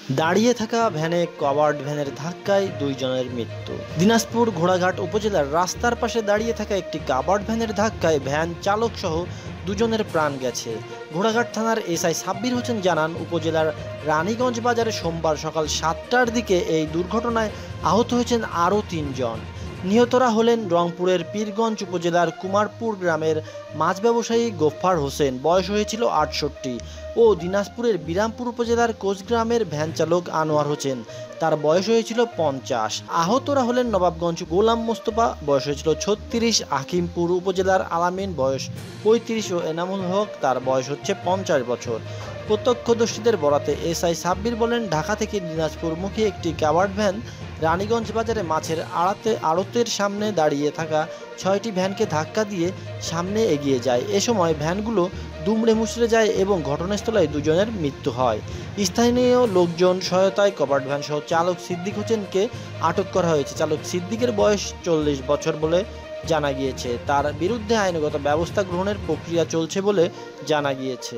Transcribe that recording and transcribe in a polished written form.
দাঁড়িয়ে থাকা ভ্যানে কভার্ড ভ্যানের ধাক্কায় 2 জনের মৃত্যু। দিনাজপুর ঘোড়াঘাট উপজেলার রাস্তার পাশে দাঁড়িয়ে থাকা একটি কাভার্ড ভ্যানের ধাক্কায় ভ্যান চালক সহ 2 জনের প্রাণ গেছে। ঘোড়াঘাট থানার এসআই সাব্বির হোসেন জানান, উপজেলার রানীগঞ্জ বাজারে সোমবার সকাল 7টার দিকে এই দুর্ঘটনায় আহত হয়েছেন আরও 3 জন। নিহতরা হলেন রংপুরের পীরগঞ্জ উপজেলার কুমারপুর গ্রামের মাছ ব্যবসায়ী গোফফার হোসেন, বয়স হয়েছিল 68, ও দিনাজপুরের বিরামপুর উপজেলার কোচগ্রামের ভ্যান চালক আনোয়ার হোসেন, তার বয়স হয়েছিল 50। আহতরা হলেন নবাবগঞ্জ গোলাম মোস্তফা, বয়স হয়েছিল 36, হাকিমপুর উপজেলার আলামিন, বয়স 35, ও এনামুল হক, তার বয়স হচ্ছে 50 বছর। প্রত্যক্ষদর্শীদের বরাতে এসআই সাব্বির বলেন, ঢাকা থেকে দিনাজপুরমুখী একটি কাভার্ড ভ্যান রানীগঞ্জ বাজারে মাছের আড়তের সামনে দাঁড়িয়ে থাকা 6টি ভ্যানকে ধাক্কা দিয়ে সামনে এগিয়ে যায়। এ সময় ভ্যানগুলো দুমড়ে মুচড়ে যায় এবং ঘটনাস্থলে 2 জনের মৃত্যু হয়। স্থানীয় লোকজন সহায়তায় কাভার্ড ভ্যান সহ চালক সিদ্দিক হোসেনকে আটক করা হয়েছে। চালক সিদ্দিকের বয়স 40 বছর বলে জানা গিয়েছে। তার বিরুদ্ধে আইনগত ব্যবস্থা গ্রহণের প্রক্রিয়া চলছে বলে জানা গিয়েছে।